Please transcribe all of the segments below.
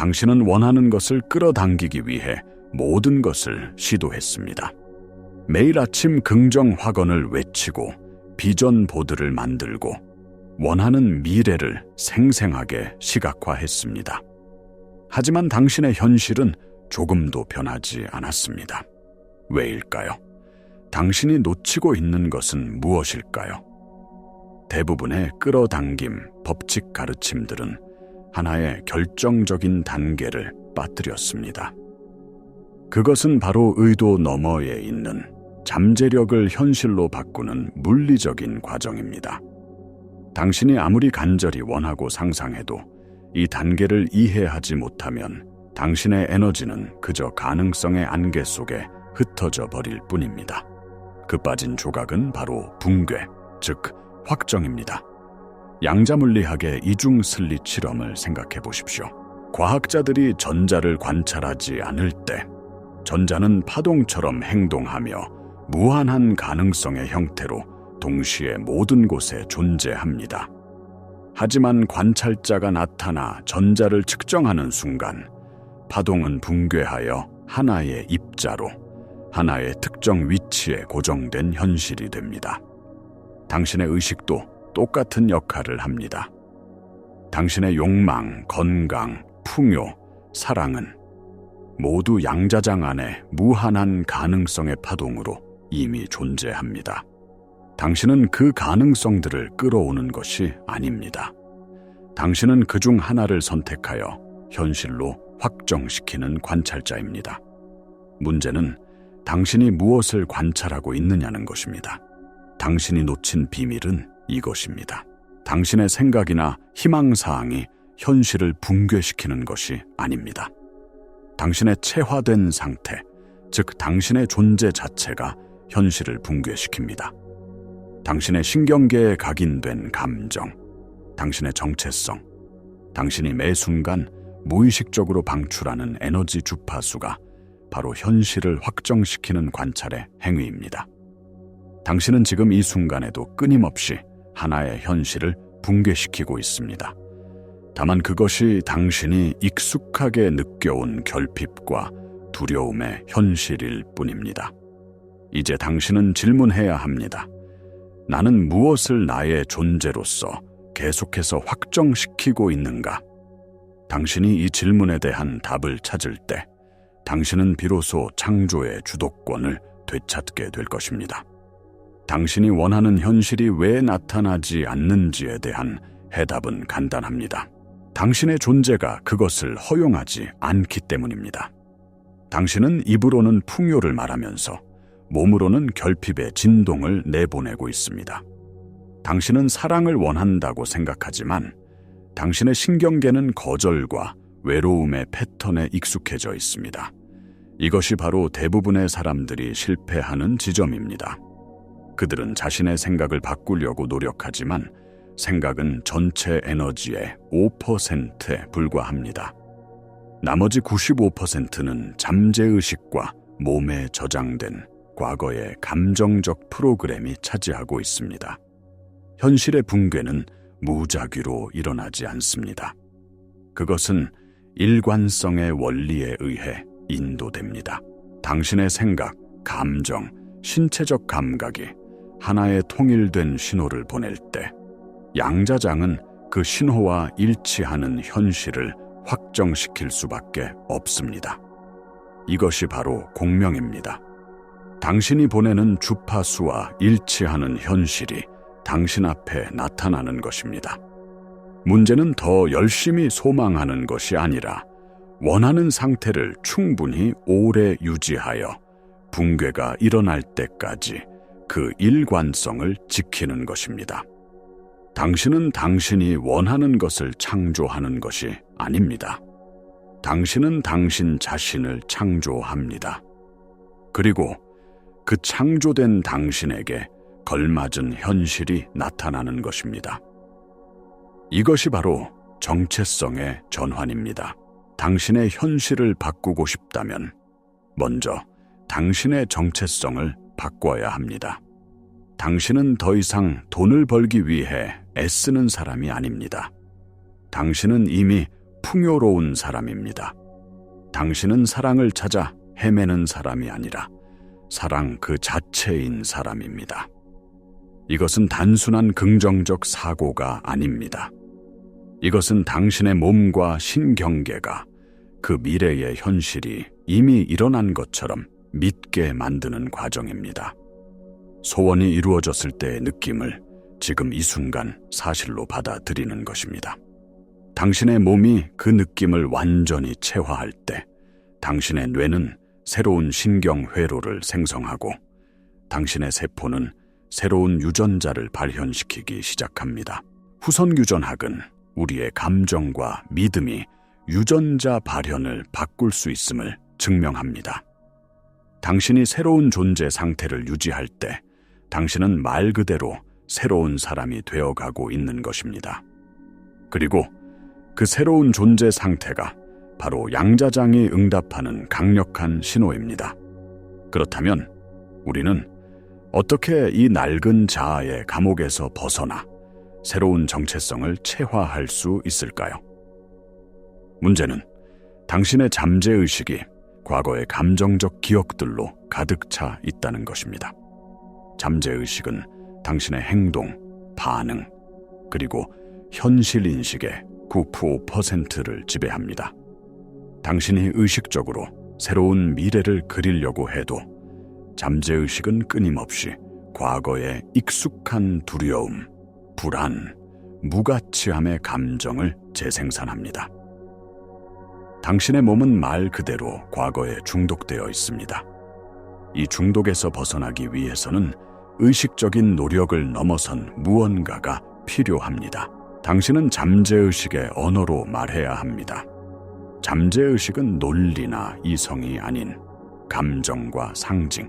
당신은 원하는 것을 끌어당기기 위해 모든 것을 시도했습니다. 매일 아침 긍정 확언을 외치고 비전 보드를 만들고 원하는 미래를 생생하게 시각화했습니다. 하지만 당신의 현실은 조금도 변하지 않았습니다. 왜일까요? 당신이 놓치고 있는 것은 무엇일까요? 대부분의 끌어당김, 법칙 가르침들은 하나의 결정적인 단계를 빠뜨렸습니다. 그것은 바로 의도 너머에 있는 잠재력을 현실로 바꾸는 물리적인 과정입니다. 당신이 아무리 간절히 원하고 상상해도 이 단계를 이해하지 못하면 당신의 에너지는 그저 가능성의 안개 속에 흩어져 버릴 뿐입니다. 그 빠진 조각은 바로 붕괴, 즉 확정입니다. 양자물리학의 이중 슬릿 실험을 생각해 보십시오. 과학자들이 전자를 관찰하지 않을 때 전자는 파동처럼 행동하며 무한한 가능성의 형태로 동시에 모든 곳에 존재합니다. 하지만 관찰자가 나타나 전자를 측정하는 순간 파동은 붕괴하여 하나의 입자로 하나의 특정 위치에 고정된 현실이 됩니다. 당신의 의식도 똑같은 역할을 합니다. 당신의 욕망, 건강, 풍요, 사랑은 모두 양자장 안에 무한한 가능성의 파동으로 이미 존재합니다. 당신은 그 가능성들을 끌어오는 것이 아닙니다. 당신은 그중 하나를 선택하여 현실로 확정시키는 관찰자입니다. 문제는 당신이 무엇을 관찰하고 있느냐는 것입니다. 당신이 놓친 비밀은 이것입니다. 당신의 생각이나 희망사항이 현실을 붕괴시키는 것이 아닙니다. 당신의 체화된 상태, 즉 당신의 존재 자체가 현실을 붕괴시킵니다. 당신의 신경계에 각인된 감정, 당신의 정체성, 당신이 매 순간 무의식적으로 방출하는 에너지 주파수가 바로 현실을 확정시키는 관찰의 행위입니다. 당신은 지금 이 순간에도 끊임없이 하나의 현실을 붕괴시키고 있습니다. 다만 그것이 당신이 익숙하게 느껴온 결핍과 두려움의 현실일 뿐입니다. 이제 당신은 질문해야 합니다. 나는 무엇을 나의 존재로서 계속해서 확정시키고 있는가? 당신이 이 질문에 대한 답을 찾을 때 당신은 비로소 창조의 주도권을 되찾게 될 것입니다. 당신이 원하는 현실이 왜 나타나지 않는지에 대한 해답은 간단합니다. 당신의 존재가 그것을 허용하지 않기 때문입니다. 당신은 입으로는 풍요를 말하면서 몸으로는 결핍의 진동을 내보내고 있습니다. 당신은 사랑을 원한다고 생각하지만 당신의 신경계는 거절과 외로움의 패턴에 익숙해져 있습니다. 이것이 바로 대부분의 사람들이 실패하는 지점입니다. 그들은 자신의 생각을 바꾸려고 노력하지만 생각은 전체 에너지의 5%에 불과합니다. 나머지 95%는 잠재의식과 몸에 저장된 과거의 감정적 프로그램이 차지하고 있습니다. 현실의 붕괴는 무작위로 일어나지 않습니다. 그것은 일관성의 원리에 의해 인도됩니다. 당신의 생각, 감정, 신체적 감각이 하나의 통일된 신호를 보낼 때 양자장은 그 신호와 일치하는 현실을 확정시킬 수밖에 없습니다. 이것이 바로 공명입니다. 당신이 보내는 주파수와 일치하는 현실이 당신 앞에 나타나는 것입니다. 문제는 더 열심히 소망하는 것이 아니라 원하는 상태를 충분히 오래 유지하여 붕괴가 일어날 때까지 그 일관성을 지키는 것입니다. 당신은 당신이 원하는 것을 창조하는 것이 아닙니다. 당신은 당신 자신을 창조합니다. 그리고 그 창조된 당신에게 걸맞은 현실이 나타나는 것입니다. 이것이 바로 정체성의 전환입니다. 당신의 현실을 바꾸고 싶다면 먼저 당신의 정체성을 바꿔야 합니다. 당신은 더 이상 돈을 벌기 위해 애쓰는 사람이 아닙니다. 당신은 이미 풍요로운 사람입니다. 당신은 사랑을 찾아 헤매는 사람이 아니라 사랑 그 자체인 사람입니다. 이것은 단순한 긍정적 사고가 아닙니다. 이것은 당신의 몸과 신경계가 그 미래의 현실이 이미 일어난 것처럼 믿게 만드는 과정입니다. 소원이 이루어졌을 때의 느낌을 지금 이 순간 사실로 받아들이는 것입니다. 당신의 몸이 그 느낌을 완전히 체화할 때 당신의 뇌는 새로운 신경 회로를 생성하고 당신의 세포는 새로운 유전자를 발현시키기 시작합니다. 후선 유전학은 우리의 감정과 믿음이 유전자 발현을 바꿀 수 있음을 증명합니다. 당신이 새로운 존재 상태를 유지할 때 당신은 말 그대로 새로운 사람이 되어가고 있는 것입니다. 그리고 그 새로운 존재 상태가 바로 양자장이 응답하는 강력한 신호입니다. 그렇다면 우리는 어떻게 이 낡은 자아의 감옥에서 벗어나 새로운 정체성을 체화할 수 있을까요? 문제는 당신의 잠재의식이 과거의 감정적 기억들로 가득 차 있다는 것입니다. 잠재의식은 당신의 행동, 반응, 그리고 현실인식의 95%를 지배합니다. 당신이 의식적으로 새로운 미래를 그리려고 해도 잠재의식은 끊임없이 과거의 익숙한 두려움, 불안, 무가치함의 감정을 재생산합니다. 당신의 몸은 말 그대로 과거에 중독되어 있습니다. 이 중독에서 벗어나기 위해서는 의식적인 노력을 넘어선 무언가가 필요합니다. 당신은 잠재의식의 언어로 말해야 합니다. 잠재의식은 논리나 이성이 아닌 감정과 상징,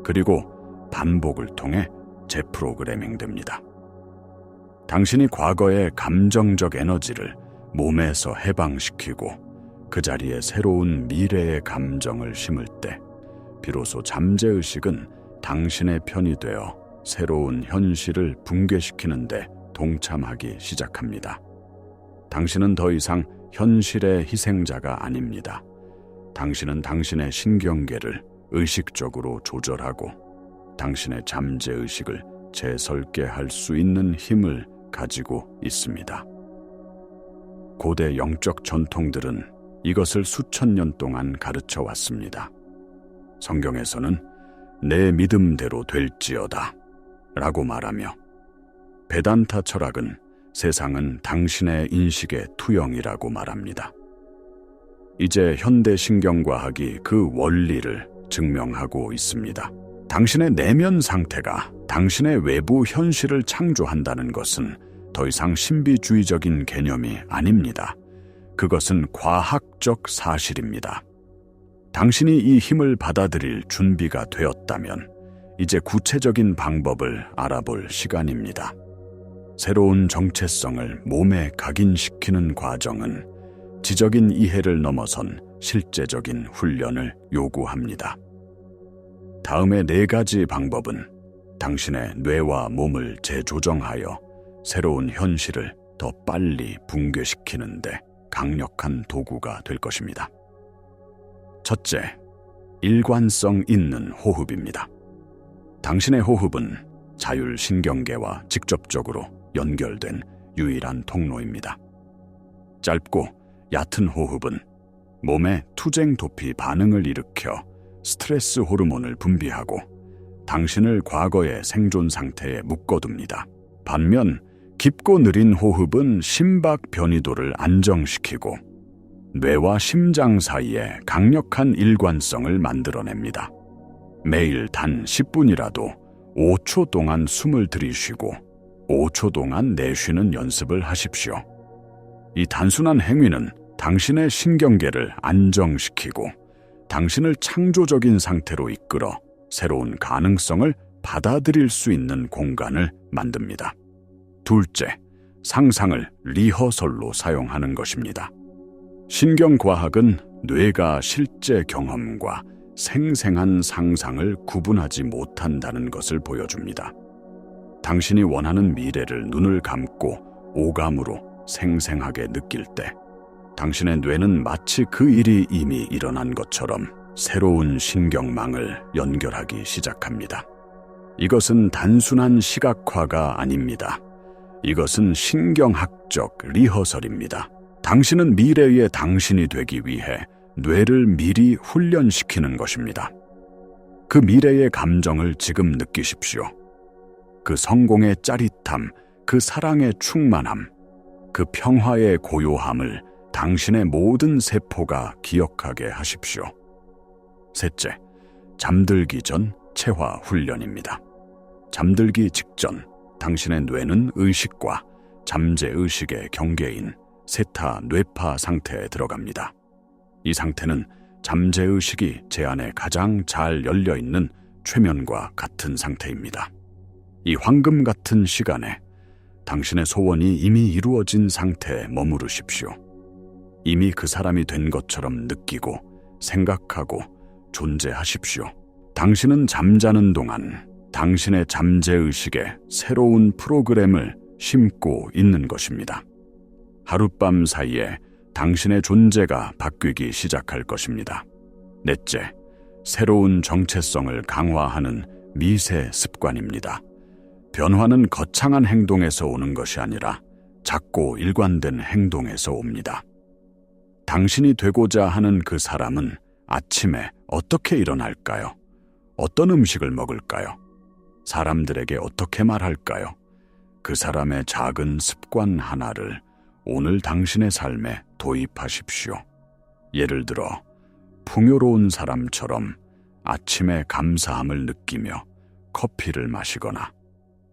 그리고 반복을 통해 재프로그래밍됩니다. 당신이 과거의 감정적 에너지를 몸에서 해방시키고 그 자리에 새로운 미래의 감정을 심을 때 비로소 잠재의식은 당신의 편이 되어 새로운 현실을 붕괴시키는데 동참하기 시작합니다. 당신은 더 이상 현실의 희생자가 아닙니다. 당신은 당신의 신경계를 의식적으로 조절하고 당신의 잠재의식을 재설계할 수 있는 힘을 가지고 있습니다. 고대 영적 전통들은 이것을 수천 년 동안 가르쳐 왔습니다. 성경에서는 내 믿음대로 될지어다 라고 말하며 베단타 철학은 세상은 당신의 인식의 투영이라고 말합니다. 이제 현대 신경과학이 그 원리를 증명하고 있습니다. 당신의 내면 상태가 당신의 외부 현실을 창조한다는 것은 더 이상 신비주의적인 개념이 아닙니다. 그것은 과학적 사실입니다. 당신이 이 힘을 받아들일 준비가 되었다면 이제 구체적인 방법을 알아볼 시간입니다. 새로운 정체성을 몸에 각인시키는 과정은 지적인 이해를 넘어선 실제적인 훈련을 요구합니다. 다음의 4가지 방법은 당신의 뇌와 몸을 재조정하여 새로운 현실을 더 빨리 붕괴시키는데 강력한 도구가 될 것입니다. 첫째, 일관성 있는 호흡입니다. 당신의 호흡은 자율신경계와 직접적으로 연결된 유일한 통로입니다. 짧고 얕은 호흡은 몸에 투쟁 도피 반응을 일으켜 스트레스 호르몬을 분비하고 당신을 과거의 생존 상태에 묶어둡니다. 반면 깊고 느린 호흡은 심박 변이도를 안정시키고 뇌와 심장 사이에 강력한 일관성을 만들어냅니다. 매일 단 10분이라도 5초 동안 숨을 들이쉬고 5초 동안 내쉬는 연습을 하십시오. 이 단순한 행위는 당신의 신경계를 안정시키고 당신을 창조적인 상태로 이끌어 새로운 가능성을 받아들일 수 있는 공간을 만듭니다. 둘째, 상상을 리허설로 사용하는 것입니다. 신경과학은 뇌가 실제 경험과 생생한 상상을 구분하지 못한다는 것을 보여줍니다. 당신이 원하는 미래를 눈을 감고 오감으로 생생하게 느낄 때 당신의 뇌는 마치 그 일이 이미 일어난 것처럼 새로운 신경망을 연결하기 시작합니다. 이것은 단순한 시각화가 아닙니다. 이것은 신경학적 리허설입니다. 당신은 미래의 당신이 되기 위해 뇌를 미리 훈련시키는 것입니다. 그 미래의 감정을 지금 느끼십시오. 그 성공의 짜릿함, 그 사랑의 충만함, 그 평화의 고요함을 당신의 모든 세포가 기억하게 하십시오. 셋째, 잠들기 전 체화 훈련입니다. 잠들기 직전 당신의 뇌는 의식과 잠재의식의 경계인 세타 뇌파 상태에 들어갑니다. 이 상태는 잠재의식이 제 안에 가장 잘 열려있는 최면과 같은 상태입니다. 이 황금 같은 시간에 당신의 소원이 이미 이루어진 상태에 머무르십시오. 이미 그 사람이 된 것처럼 느끼고 생각하고 존재하십시오. 당신은 잠자는 동안 당신의 잠재의식에 새로운 프로그램을 심고 있는 것입니다. 하룻밤 사이에 당신의 존재가 바뀌기 시작할 것입니다. 넷째, 새로운 정체성을 강화하는 미세 습관입니다. 변화는 거창한 행동에서 오는 것이 아니라 작고 일관된 행동에서 옵니다. 당신이 되고자 하는 그 사람은 아침에 어떻게 일어날까요? 어떤 음식을 먹을까요? 사람들에게 어떻게 말할까요? 그 사람의 작은 습관 하나를 오늘 당신의 삶에 도입하십시오. 예를 들어, 풍요로운 사람처럼 아침에 감사함을 느끼며 커피를 마시거나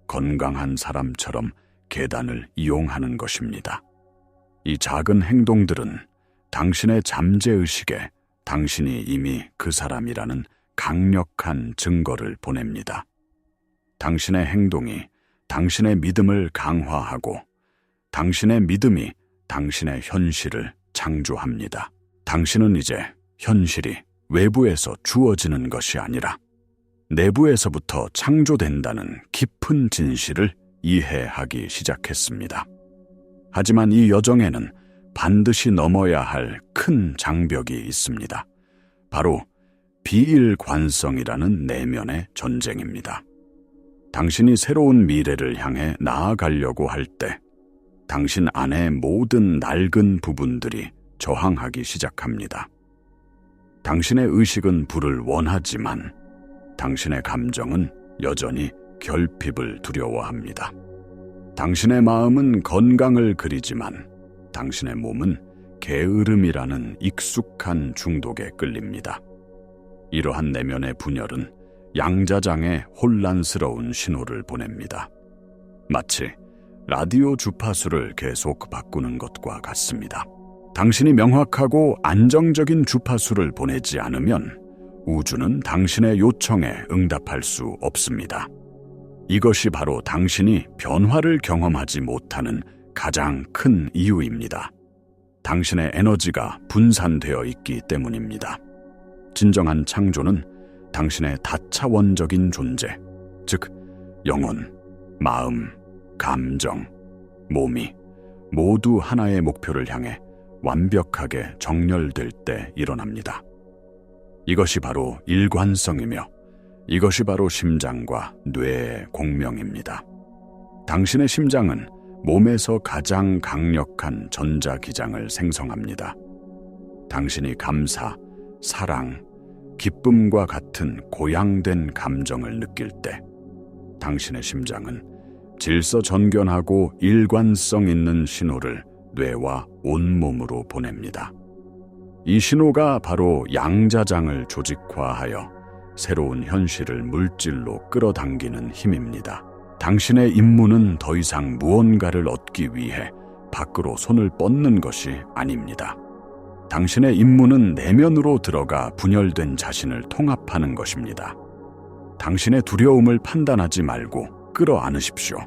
건강한 사람처럼 계단을 이용하는 것입니다. 이 작은 행동들은 당신의 잠재의식에 당신이 이미 그 사람이라는 강력한 증거를 보냅니다. 당신의 행동이 당신의 믿음을 강화하고 당신의 믿음이 당신의 현실을 창조합니다. 당신은 이제 현실이 외부에서 주어지는 것이 아니라 내부에서부터 창조된다는 깊은 진실을 이해하기 시작했습니다. 하지만 이 여정에는 반드시 넘어야 할 큰 장벽이 있습니다. 바로 비일관성이라는 내면의 전쟁입니다. 당신이 새로운 미래를 향해 나아가려고 할 때 당신 안의 모든 낡은 부분들이 저항하기 시작합니다. 당신의 의식은 불을 원하지만 당신의 감정은 여전히 결핍을 두려워합니다. 당신의 마음은 건강을 그리지만 당신의 몸은 게으름이라는 익숙한 중독에 끌립니다. 이러한 내면의 분열은 양자장에 혼란스러운 신호를 보냅니다. 마치 라디오 주파수를 계속 바꾸는 것과 같습니다. 당신이 명확하고 안정적인 주파수를 보내지 않으면 우주는 당신의 요청에 응답할 수 없습니다. 이것이 바로 당신이 변화를 경험하지 못하는 가장 큰 이유입니다. 당신의 에너지가 분산되어 있기 때문입니다. 진정한 창조는 당신의 다차원적인 존재, 즉 영혼, 마음, 감정, 몸이 모두 하나의 목표를 향해 완벽하게 정렬될 때 일어납니다. 이것이 바로 일관성이며 이것이 바로 심장과 뇌의 공명입니다. 당신의 심장은 몸에서 가장 강력한 전자기장을 생성합니다. 당신이 감사, 사랑, 기쁨과 같은 고양된 감정을 느낄 때 당신의 심장은 질서전견하고 일관성 있는 신호를 뇌와 온몸으로 보냅니다. 이 신호가 바로 양자장을 조직화하여 새로운 현실을 물질로 끌어당기는 힘입니다. 당신의 임무는 더 이상 무언가를 얻기 위해 밖으로 손을 뻗는 것이 아닙니다. 당신의 임무는 내면으로 들어가 분열된 자신을 통합하는 것입니다. 당신의 두려움을 판단하지 말고 끌어안으십시오.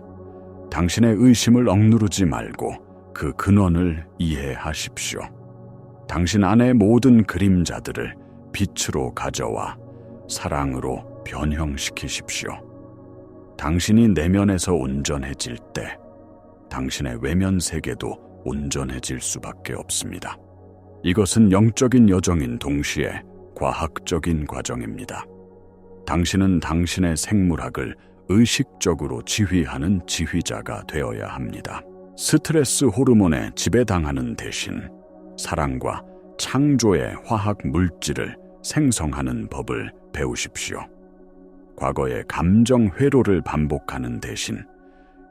당신의 의심을 억누르지 말고 그 근원을 이해하십시오. 당신 안의 모든 그림자들을 빛으로 가져와 사랑으로 변형시키십시오. 당신이 내면에서 온전해질 때 당신의 외면 세계도 온전해질 수밖에 없습니다. 이것은 영적인 여정인 동시에 과학적인 과정입니다. 당신은 당신의 생물학을 의식적으로 지휘하는 지휘자가 되어야 합니다. 스트레스 호르몬에 지배당하는 대신 사랑과 창조의 화학 물질을 생성하는 법을 배우십시오. 과거의 감정 회로를 반복하는 대신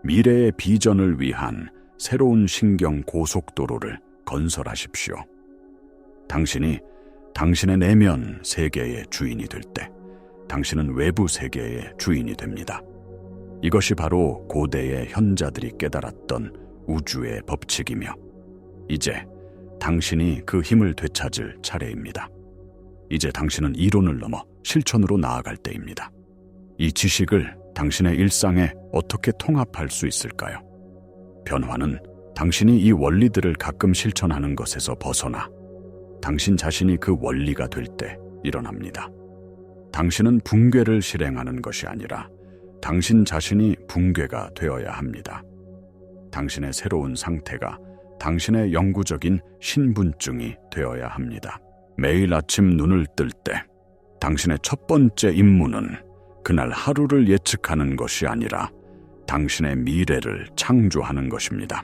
미래의 비전을 위한 새로운 신경 고속도로를 건설하십시오. 당신이 당신의 내면 세계의 주인이 될 때 당신은 외부 세계의 주인이 됩니다. 이것이 바로 고대의 현자들이 깨달았던 우주의 법칙이며 이제 당신이 그 힘을 되찾을 차례입니다. 이제 당신은 이론을 넘어 실천으로 나아갈 때입니다. 이 지식을 당신의 일상에 어떻게 통합할 수 있을까요? 변화는 당신이 이 원리들을 가끔 실천하는 것에서 벗어나 당신 자신이 그 원리가 될 때 일어납니다. 당신은 붕괴를 실행하는 것이 아니라 당신 자신이 붕괴가 되어야 합니다. 당신의 새로운 상태가 당신의 영구적인 신분증이 되어야 합니다. 매일 아침 눈을 뜰 때 당신의 첫 번째 임무는 그날 하루를 예측하는 것이 아니라 당신의 미래를 창조하는 것입니다.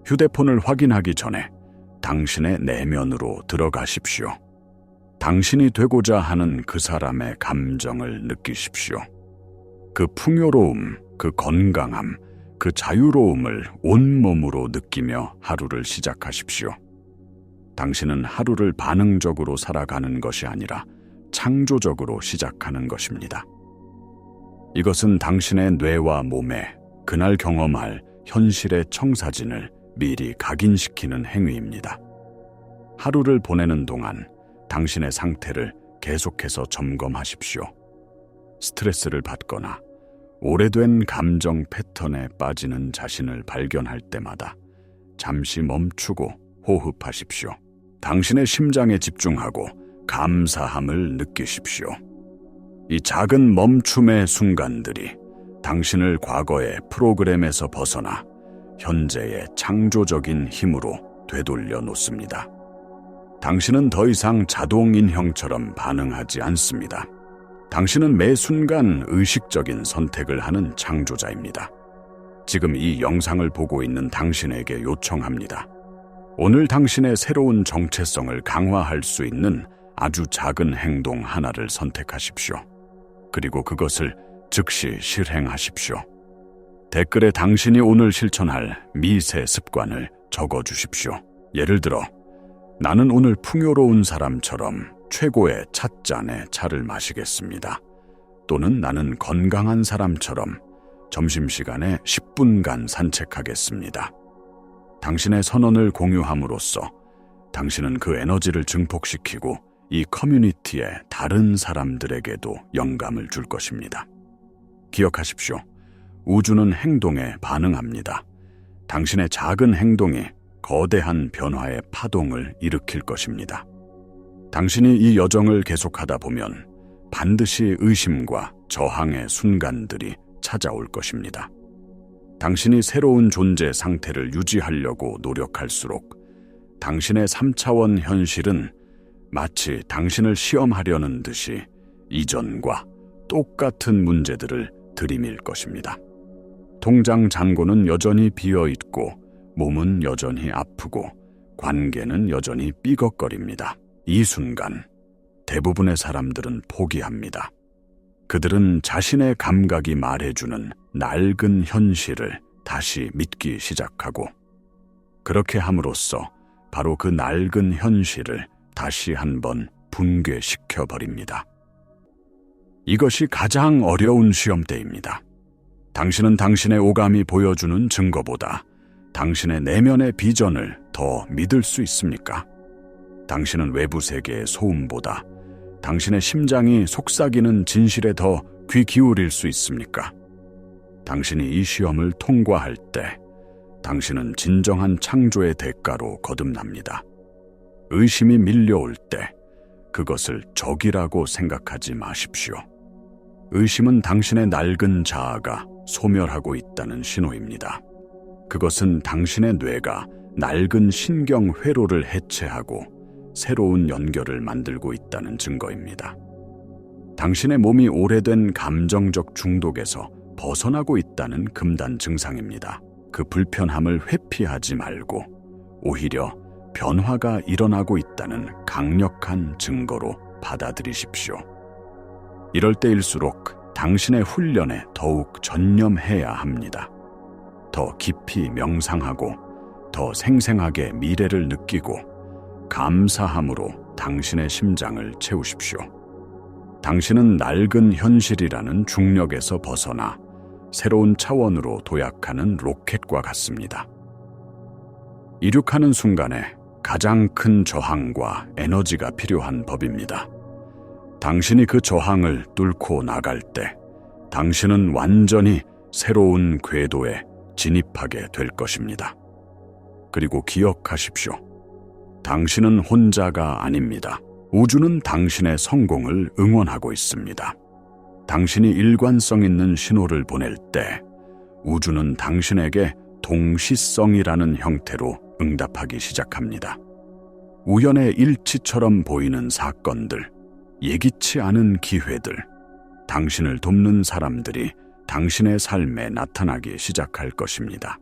휴대폰을 확인하기 전에 당신의 내면으로 들어가십시오. 당신이 되고자 하는 그 사람의 감정을 느끼십시오. 그 풍요로움, 그 건강함, 그 자유로움을 온몸으로 느끼며 하루를 시작하십시오. 당신은 하루를 반응적으로 살아가는 것이 아니라 창조적으로 시작하는 것입니다. 이것은 당신의 뇌와 몸에 그날 경험할 현실의 청사진을 미리 각인시키는 행위입니다. 하루를 보내는 동안 당신의 상태를 계속해서 점검하십시오. 스트레스를 받거나 오래된 감정 패턴에 빠지는 자신을 발견할 때마다 잠시 멈추고 호흡하십시오. 당신의 심장에 집중하고 감사함을 느끼십시오. 이 작은 멈춤의 순간들이 당신을 과거의 프로그램에서 벗어나 현재의 창조적인 힘으로 되돌려 놓습니다. 당신은 더 이상 자동인형처럼 반응하지 않습니다. 당신은 매 순간 의식적인 선택을 하는 창조자입니다. 지금 이 영상을 보고 있는 당신에게 요청합니다. 오늘 당신의 새로운 정체성을 강화할 수 있는 아주 작은 행동 하나를 선택하십시오. 그리고 그것을 즉시 실행하십시오. 댓글에 당신이 오늘 실천할 미세 습관을 적어주십시오. 예를 들어, 나는 오늘 풍요로운 사람처럼 최고의 찻잔에 차를 마시겠습니다. 또는 나는 건강한 사람처럼 점심시간에 10분간 산책하겠습니다. 당신의 선언을 공유함으로써 당신은 그 에너지를 증폭시키고 이 커뮤니티의 다른 사람들에게도 영감을 줄 것입니다. 기억하십시오. 우주는 행동에 반응합니다. 당신의 작은 행동이 거대한 변화의 파동을 일으킬 것입니다. 당신이 이 여정을 계속하다 보면 반드시 의심과 저항의 순간들이 찾아올 것입니다. 당신이 새로운 존재 상태를 유지하려고 노력할수록 당신의 3차원 현실은 마치 당신을 시험하려는 듯이 이전과 똑같은 문제들을 들이밀 것입니다. 통장 잔고는 여전히 비어있고 몸은 여전히 아프고 관계는 여전히 삐걱거립니다. 이 순간 대부분의 사람들은 포기합니다. 그들은 자신의 감각이 말해주는 낡은 현실을 다시 믿기 시작하고 그렇게 함으로써 바로 그 낡은 현실을 다시 한번 붕괴시켜버립니다. 이것이 가장 어려운 시험대입니다. 당신은 당신의 오감이 보여주는 증거보다 당신의 내면의 비전을 더 믿을 수 있습니까? 당신은 외부 세계의 소음보다 당신의 심장이 속삭이는 진실에 더 귀 기울일 수 있습니까? 당신이 이 시험을 통과할 때 당신은 진정한 창조의 대가로 거듭납니다. 의심이 밀려올 때 그것을 적이라고 생각하지 마십시오. 의심은 당신의 낡은 자아가 소멸하고 있다는 신호입니다. 그것은 당신의 뇌가 낡은 신경 회로를 해체하고 새로운 연결을 만들고 있다는 증거입니다. 당신의 몸이 오래된 감정적 중독에서 벗어나고 있다는 금단 증상입니다. 그 불편함을 회피하지 말고 오히려 변화가 일어나고 있다는 강력한 증거로 받아들이십시오. 이럴 때일수록 당신의 훈련에 더욱 전념해야 합니다. 더 깊이 명상하고 더 생생하게 미래를 느끼고 감사함으로 당신의 심장을 채우십시오. 당신은 낡은 현실이라는 중력에서 벗어나 새로운 차원으로 도약하는 로켓과 같습니다. 이륙하는 순간에 가장 큰 저항과 에너지가 필요한 법입니다. 당신이 그 저항을 뚫고 나갈 때 당신은 완전히 새로운 궤도에 진입하게 될 것입니다. 그리고 기억하십시오. 당신은 혼자가 아닙니다. 우주는 당신의 성공을 응원하고 있습니다. 당신이 일관성 있는 신호를 보낼 때 우주는 당신에게 동시성이라는 형태로 응답하기 시작합니다. 우연의 일치처럼 보이는 사건들, 예기치 않은 기회들, 당신을 돕는 사람들이 당신의 삶에 나타나기 시작할 것입니다.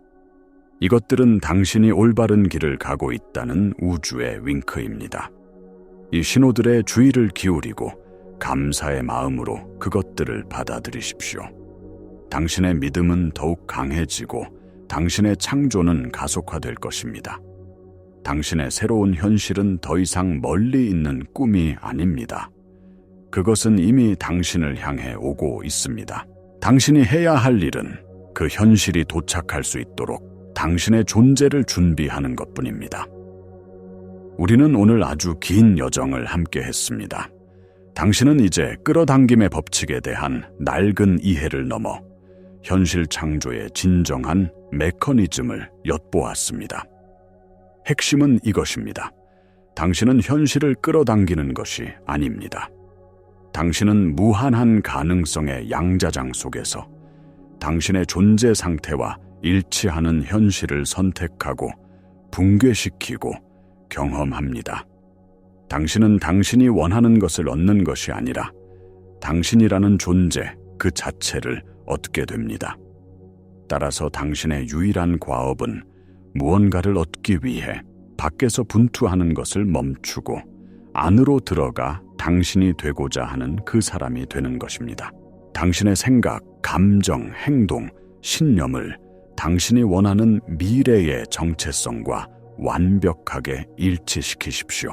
이것들은 당신이 올바른 길을 가고 있다는 우주의 윙크입니다. 이 신호들의 주의를 기울이고 감사의 마음으로 그것들을 받아들이십시오. 당신의 믿음은 더욱 강해지고 당신의 창조는 가속화될 것입니다. 당신의 새로운 현실은 더 이상 멀리 있는 꿈이 아닙니다. 그것은 이미 당신을 향해 오고 있습니다. 당신이 해야 할 일은 그 현실이 도착할 수 있도록 당신의 존재를 준비하는 것뿐입니다. 우리는 오늘 아주 긴 여정을 함께 했습니다. 당신은 이제 끌어당김의 법칙에 대한 낡은 이해를 넘어 현실 창조의 진정한 메커니즘을 엿보았습니다. 핵심은 이것입니다. 당신은 현실을 끌어당기는 것이 아닙니다. 당신은 무한한 가능성의 양자장 속에서 당신의 존재 상태와 일치하는 현실을 선택하고 붕괴시키고 경험합니다. 당신은 당신이 원하는 것을 얻는 것이 아니라 당신이라는 존재 그 자체를 얻게 됩니다. 따라서 당신의 유일한 과업은 무언가를 얻기 위해 밖에서 분투하는 것을 멈추고 안으로 들어가 당신이 되고자 하는 그 사람이 되는 것입니다. 당신의 생각, 감정, 행동, 신념을 당신이 원하는 미래의 정체성과 완벽하게 일치시키십시오.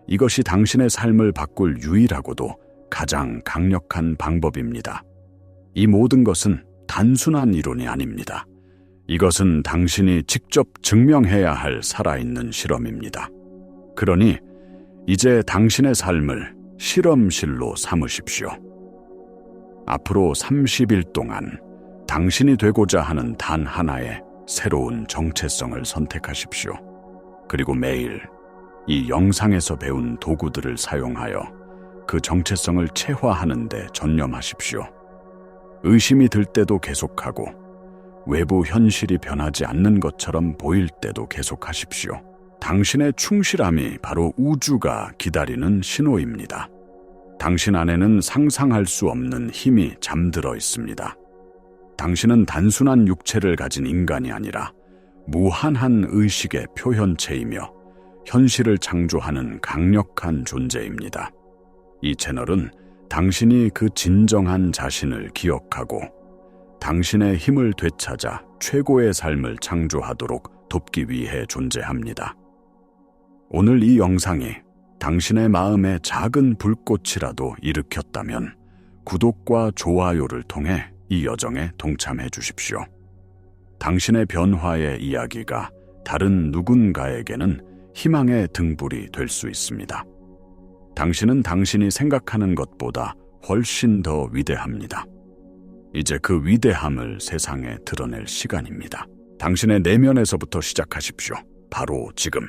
이것이 당신의 삶을 바꿀 유일하고도 가장 강력한 방법입니다. 이 모든 것은 단순한 이론이 아닙니다. 이것은 당신이 직접 증명해야 할 살아있는 실험입니다. 그러니 이제 당신의 삶을 실험실로 삼으십시오. 앞으로 30일 동안 당신이 되고자 하는 단 하나의 새로운 정체성을 선택하십시오. 그리고 매일 이 영상에서 배운 도구들을 사용하여 그 정체성을 체화하는 데 전념하십시오. 의심이 들 때도 계속하고 외부 현실이 변하지 않는 것처럼 보일 때도 계속하십시오. 당신의 충실함이 바로 우주가 기다리는 신호입니다. 당신 안에는 상상할 수 없는 힘이 잠들어 있습니다. 당신은 단순한 육체를 가진 인간이 아니라 무한한 의식의 표현체이며 현실을 창조하는 강력한 존재입니다. 이 채널은 당신이 그 진정한 자신을 기억하고 당신의 힘을 되찾아 최고의 삶을 창조하도록 돕기 위해 존재합니다. 오늘 이 영상이 당신의 마음에 작은 불꽃이라도 일으켰다면 구독과 좋아요를 통해 이 여정에 동참해 주십시오. 당신의 변화의 이야기가 다른 누군가에게는 희망의 등불이 될 수 있습니다. 당신은 당신이 생각하는 것보다 훨씬 더 위대합니다. 이제 그 위대함을 세상에 드러낼 시간입니다. 당신의 내면에서부터 시작하십시오. 바로 지금.